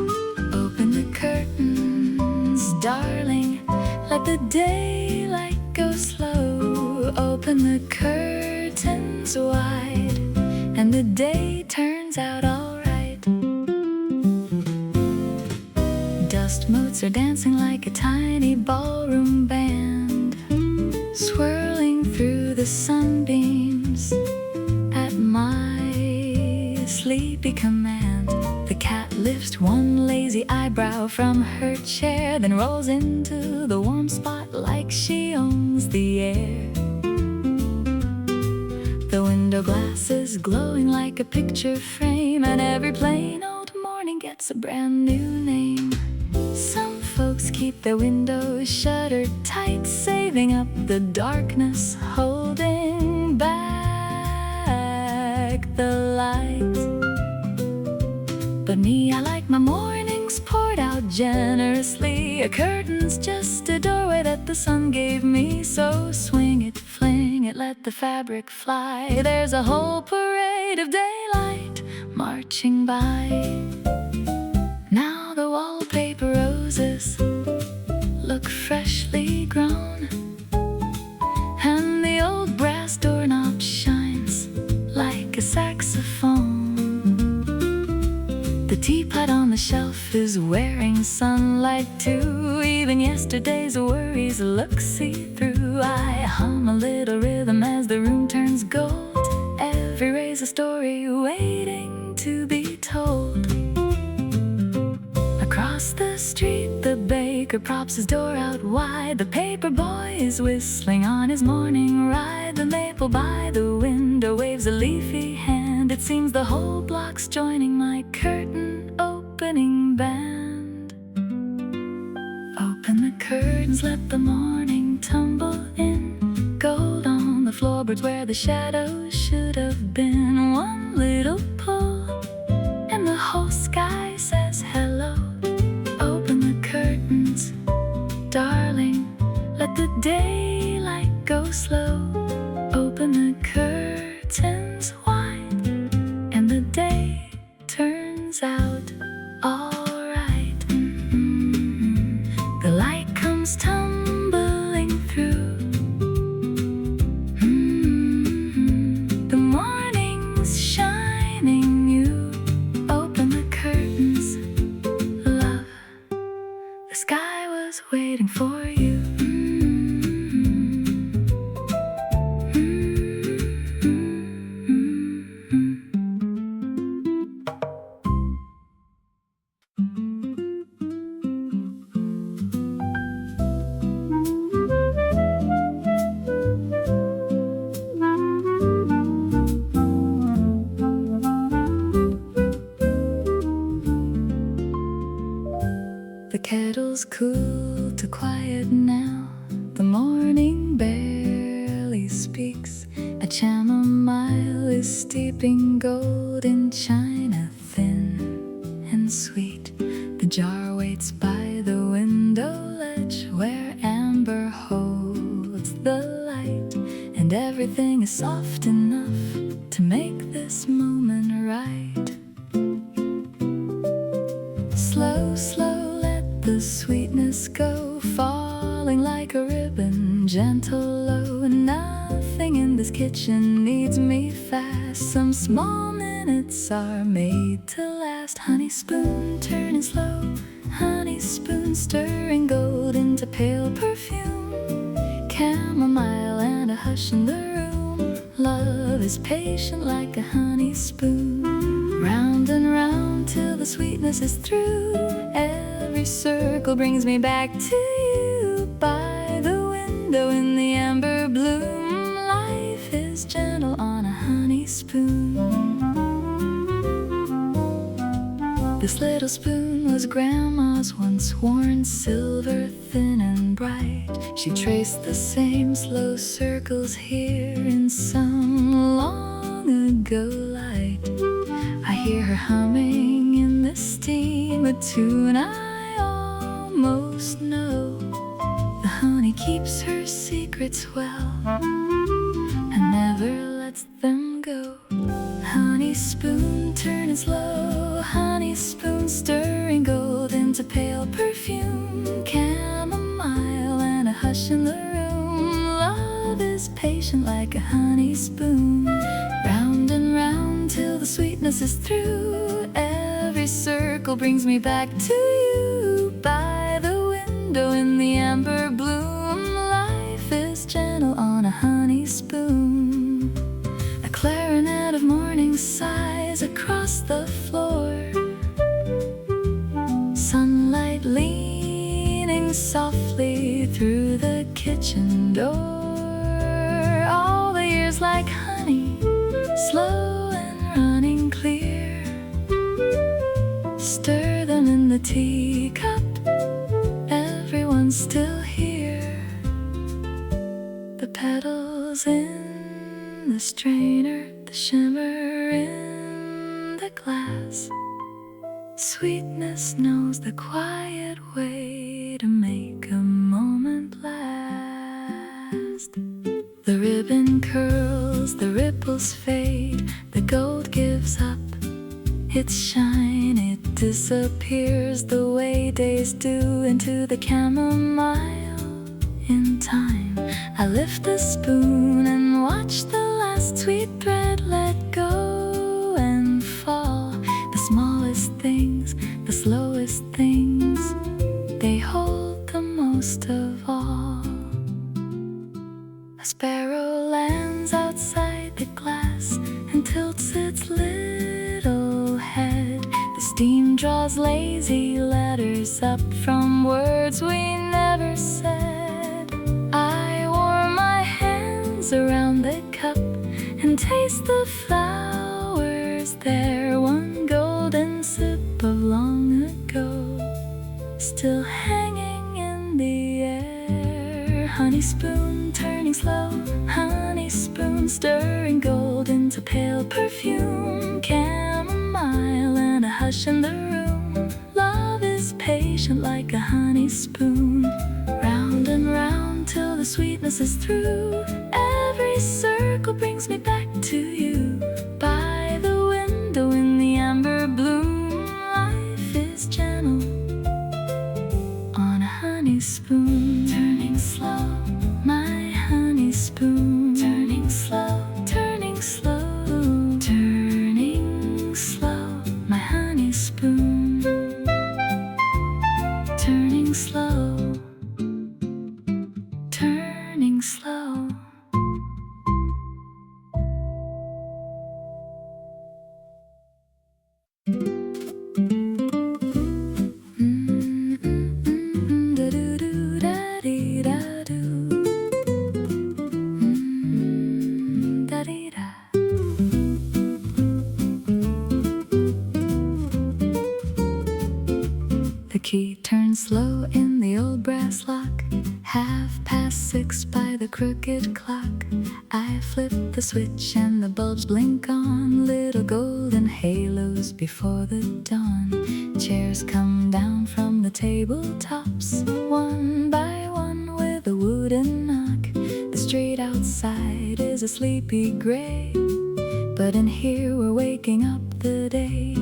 Open the curtains, darling, let the daylight go slow. Open the curtains wide and the day turns out alright. Dust motes are dancing like a tiny ballroom band, swirling through the sunbeams at my sleepy command. The cat lifts one lazy eyebrow from her chair, then rolls into the warm spot like she owns the air. The window glass is glowing like a picture frame, and every plain old morning gets a brand new name. Some folks keep their windows shuttered tight, saving up the darkness, holding back the light. But me, I like my mornings poured out generously. A curtain's just a doorway that the sun gave me. So swing it, fling it, let the fabric fly. There's a whole parade of daylight marching by. Now the wallpaper roses look freshly grown, and the old brass doorknob shines like a saxophone. The teapot on the shelf is wearing sunlight too. Even yesterday's worries look see-through. I hum a little rhythm as the room turns gold. Every ray's a story waiting to be told. Across the street, the baker props his door out wide. The paper boy is whistling on his morning ride. The maple by the window waves a leafy hand. It seems the whole block's joining my curtain opening band. Open the curtains, let the morning tumble in. Gold on the floorboards where the shadows should have been one little pull, and the whole sky says hello. Open the curtains, darling, let the daylight go slow. Open the curtains wide, and the day turns out alright. The light comes tumbling through. The morning's shining new. Open the curtains, love. The sky was waiting for you. The kettle's cool to quiet now. The morning barely speaks. A chamomile is steeping gold in china, thin and sweet. The jar waits by the window ledge where amber holds the light, and everything is soft enough to make this moment right. Slow, slow, the sweetness go, falling like a ribbon, gentle low. Nothing in this kitchen needs me fast. Some small minutes are made to last. Honey spoon turning slow, honey spoon stirring gold into pale perfume. Chamomile and a hush in the room. Love is patient like a honey spoon. Round and round till the sweetness is through. Every circle brings me back to you. By the window in the amber bloom, life is gentle on a honey spoon. This little spoon was Grandma's once worn, silver, thin and bright. She traced the same slow circles here in some long ago light. I hear her humming in the steam, a tune I almost know. The honey keeps her secrets well and never lets them go. Honey spoon turning slow, honey spoon stirring gold into pale perfume. Chamomile and a hush in the room. Love is patient like a honey spoon. Round and round till the sweetness is through. Every circle brings me back to you. By the window in the amber bloom, life is gentle on a honey spoon. A clarinet of morning sighs across the floor. Sunlight leaning softly through the kitchen door. All the years like honey, slow and running clear. Stir them in the teacup, everyone's still here. The petals in the strainer, the shimmer in the glass. Sweetness knows the quiet way to make a moment last. The ribbon curls, the ripples fade, the gold gives up its shine, it disappears the way days do into the chamomile. In time, I lift the spoon and watch the last sweet thread let go and fall. The smallest things, the slowest things, they hold the most of all. A sparrow lands outside the glass and tilts its little head. The steam draws lazy letters up from words we never said. I warm my hands around the cup and taste the flowers there. One golden sip of long ago, still hanging in the air. Honey spoon turning slow, honey spoon, stirring gold into pale perfume, chamomile and a hush in the room. Love is patient like a honey spoon, round and round till the sweetness is through. Every circle brings me back to you. By the window in the amber bloom, life is gentle on a honey spoon. Turning slow, my honey spoon. Turning slow, turning slow, turning slow, my honey spoon. Turning slow, turning slow. The key turns slow in the old brass lock, 6:30 by the crooked clock. I flip the switch and the bulbs blink on, little golden halos before the dawn. Chairs come down from the tabletops, one by one with a wooden knock. The street outside is a sleepy gray, but in here we're waking up the day.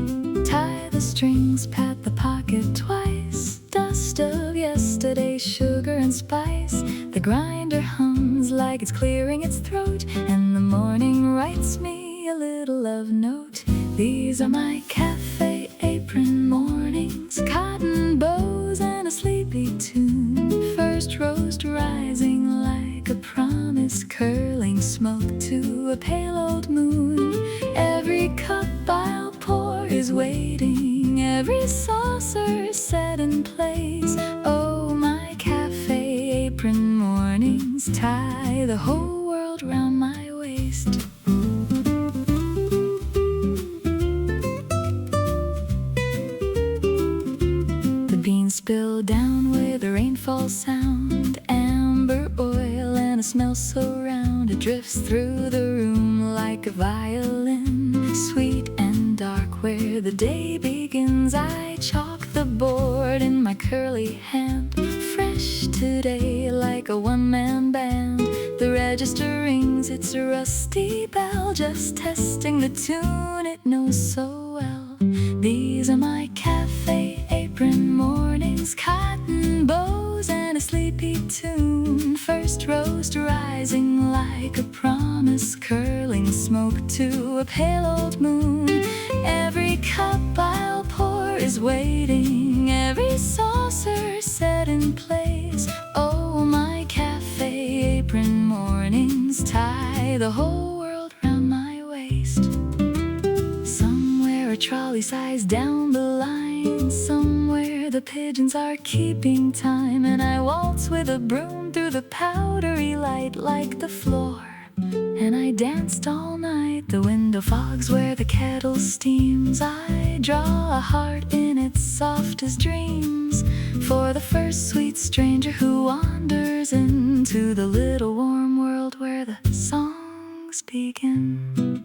Tie the strings, pat the pocket twice, dust of yesterday's sugar and spice. The grinder hums like it's clearing its throat, and the morning writes me a little love note. These are my cafe apron mornings, cotton bows and a sleepy tune. First roast rising like a promise, curling smoke to a pale old moon. Every cup I'll pour is waiting, every saucer set in place. Oh, my cafe apron mornings tie the whole world round my waist. The beans spill down with a rainfall sound, amber oil and a smell so round. It drifts through the room like a violin, sweet and dark where the day begins. I chalk the board in my curly hand, fresh today like a one-man band. The register rings, it's a rusty bell, just testing the tune it knows so well. These are my cafe apron mornings, cotton bows and a sleepy tune. First roast rising like a promise, curling smoke to a pale old moon. Every cup I'll pour is waiting, every saucer set in place. Oh, my cafe apron mornings tie the whole world round my waist. Somewhere a trolley sighs down the line, somewhere the pigeons are keeping time, and I waltz with a broom through the powdery light like the floor. And I danced all night, the window fogs where the kettle steams. I draw a heart in its softest dreams for the first sweet stranger who wanders into the little warm world where the songs begin.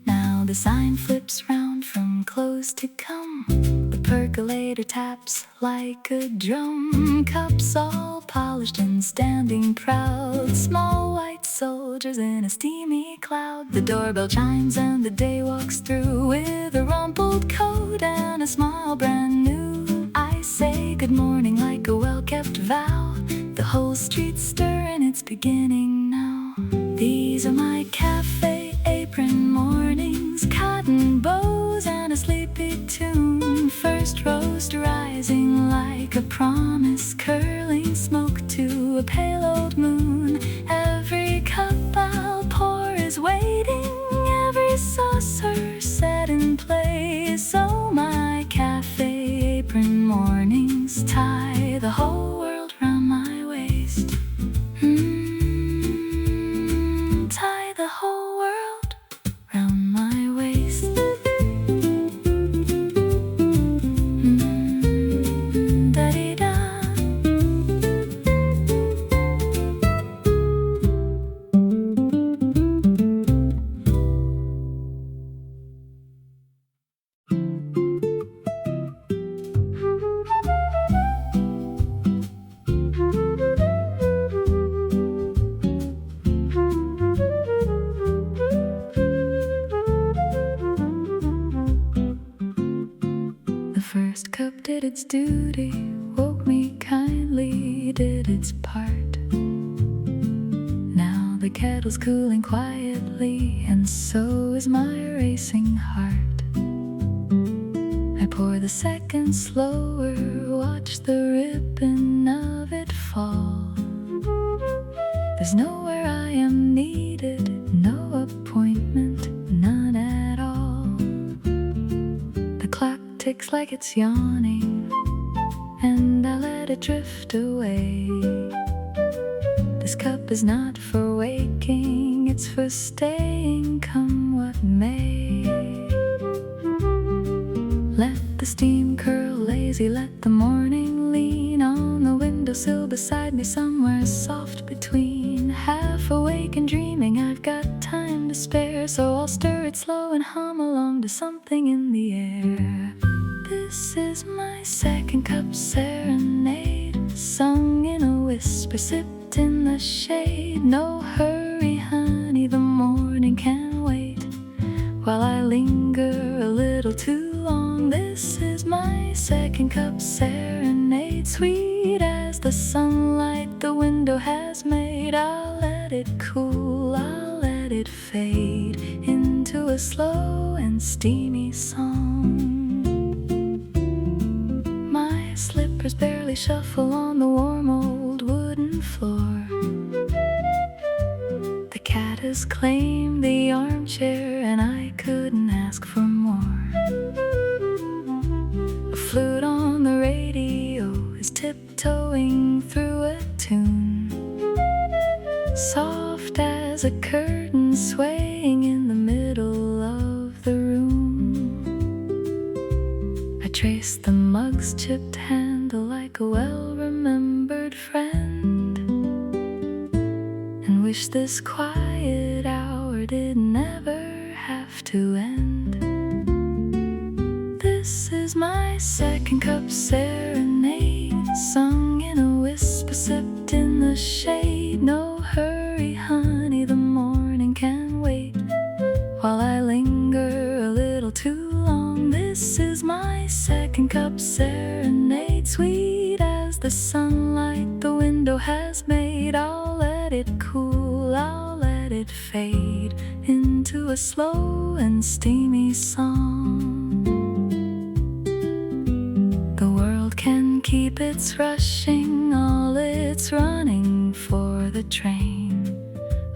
Now the sign flips round from close to come, the percolator taps like a drum. Cups all polished and standing proud, small white soldiers in a steamy cloud. The doorbell chimes and the day walks through with a rumpled coat and a smile brand new. I say good morning like a well-kept vow, the whole street's stirring, it's beginning now. These are my cafe apron mornings, cotton bows and a sleepy tune. First roast rising like a promise, curling smoke to a pale old moon. Every cup I'll pour is waiting, every saucer set in place. Oh, my cafe apron mornings tie the whole world round my waist. Tie the whole world round my waist. Da-dee-da. first cup did its duty, woke me kindly, did its part. Now the kettle's cooling quietly, and so is my racing heart. I pour the second slower, watch the ribbon of it fall. There's nowhere I am needed, no appointment, none at all. The clock ticks like it's yawning, and I let it drift away. This cup is not for waking, it's for staying, come what may. Let the steam curl lazy, let the morning lean on the windowsill beside me, somewhere soft between half awake and dreaming. I've got time to spare, so I'll stir it slow and hum along to something in the air. This is my second cup serenade, sung in a whisper, sipped in the shade. No hurry, honey, the morning can wait, while I linger a little too long. This is my second cup serenade, sweet as the sunlight the window has made. I'll let it cool, I'll let it fade into a slow and steamy song. My slippers barely shuffle on the warm old wooden floor. The cat has claimed the armchair, and I couldn't ask for more. A flute on the radio is tiptoeing through a tune, soft as a curtain swaying in the middle of the room. I trace the mug's chipped handle like a well-remembered friend, and wish this quiet hour did never have to end. This is my second cup serenade, sung in a whisper, sipped in the shade. No hurry, honey, the morning can wait, while I linger a little too long. This is my second cup serenade, sweet as the sunlight the window has made. I'll let it cool, I'll let it fade into a slow and steamy song. The world can keep its rushing, all its running for the train.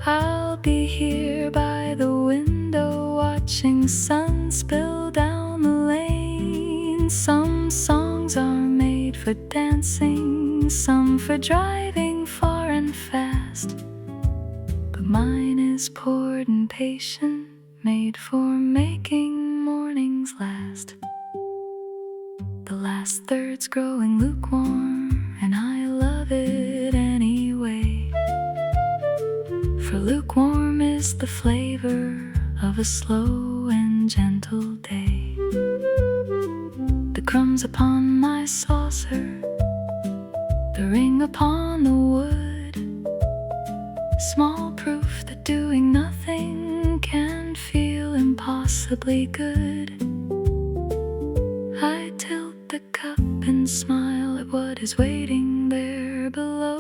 I'll be here by the window, watching sun spill down the lane. Some songs are made for dancing, some for driving far and fast, but mine is poured and patient, made for making mornings last. The last third's growing lukewarm, and I love it anyway, for lukewarm is the flavor of a slow and gentle day. The crumbs upon my saucer, the ring upon the wood, small proof that doing nothing can feel impossibly good. I tilt the cup and smile at what is waiting there below.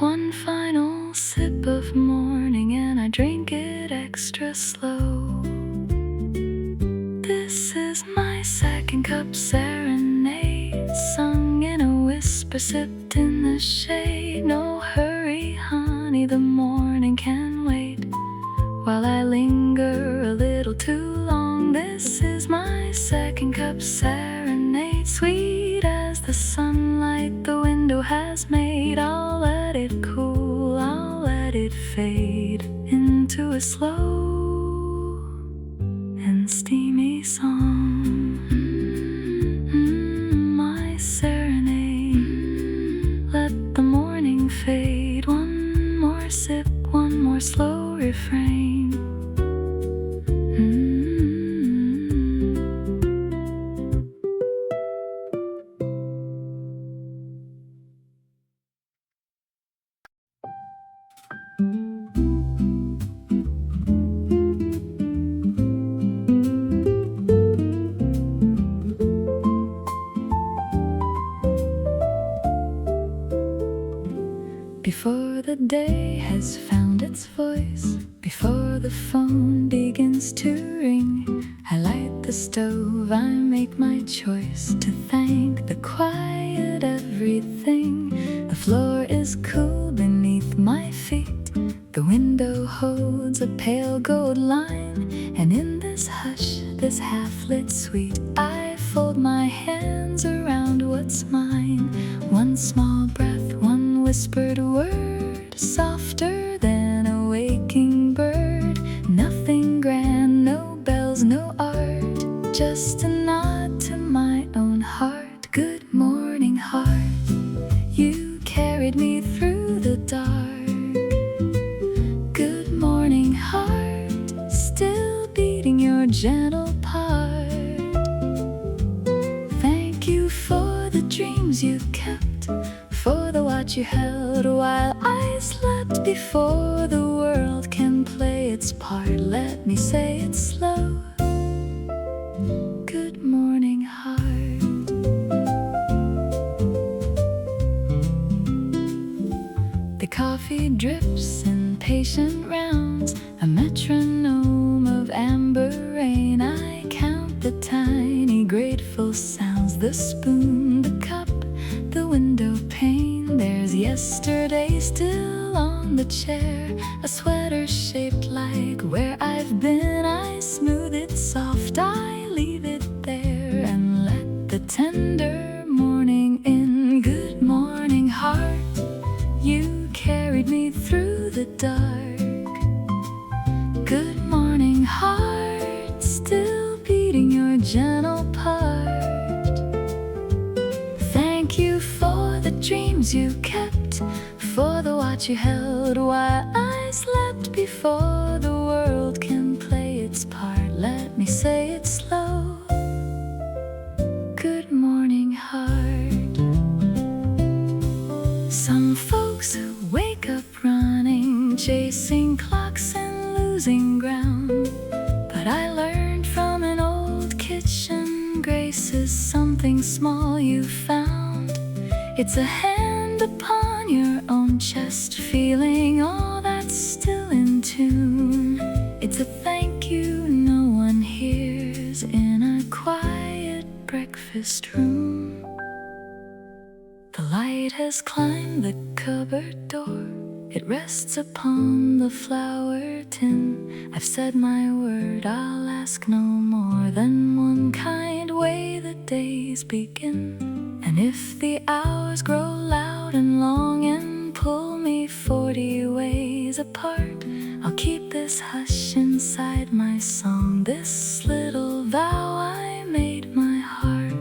One final sip of morning, and I drink it extra slow. This is my second cup serenade, sung in a whisper, sipped in the shade. No hurry, honey, the morning can wait, while I linger a little too long. This is my second cup serenade, sweet as the sunlight the window has made. I'll let it cool, I'll let it fade into a slow and steamy song. My serenade, let the morning fade. One more sip, one more slow refrain. before the day has found its voice, before the phone begins to ring. I light the stove, I make my choice to thank the quiet everything. The floor is cool beneath my feet. The window holds a pale gold line, and in this hush, this half-lit suite, I fold my hands around what's mine. One small breath, one whispered word, softer than a waking bird. Nothing grand, no bells, no art, just a nod to my own heart. Good morning, heart, you carried me through the dark. Good morning, heart, still beating your gentle part. Thank you for the dreams you kept, for the watch you held while I slept. Before the world can play its part, let me say it slow. Good morning, heart. The coffee drips in patient rounds, a metronome of amber rain. I count the tiny grateful sounds, the spoon, the cup, the window pane. There's yesterday still on the chair, a sweater shaped like where I've been. I smooth it soft, I leave it there, and let the tender morning in. Good morning, heart, you carried me through the dark. Good morning, heart, still beating your gentle part. Thank you for the dreams you kept, for the watch you held while I slept. Before the world can play its part, let me say it slow. Good morning, heart. Some folks wake up running, chasing clocks and losing ground. But I learned from an old kitchen, grace is something small you found. It's a hand upon your own chest, feeling all that's still in tune. It's a thank you no one hears in a quiet breakfast room. The light has climbed the cupboard door, it rests upon the flour tin. I've said my word, I'll ask no more than one kind way the days begin. And if the hours grow loud and long and pull me 40 ways apart, I'll keep this hush inside my song, this little vow I made my heart.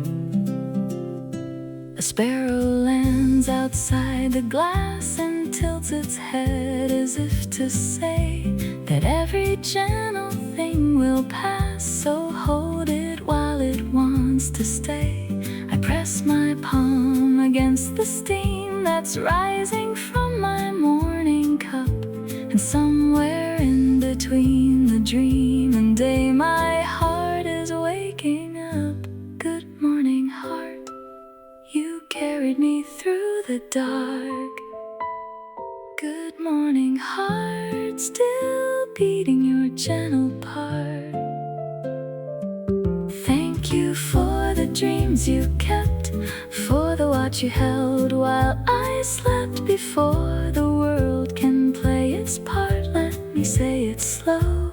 A sparrow lands outside the glass and tilts its head as if to say that every gentle thing will pass, so hold it while it wants to stay. I press my palm against the steam that's rising from my morning cup, and somewhere in between the dream and day my heart is waking up. Good morning, heart, you carried me through the dark. Good morning, heart, still beating your gentle part. Thank you for the dreams you kept, for the watch you held while I slept. Before the world can play its part, let me say it slow.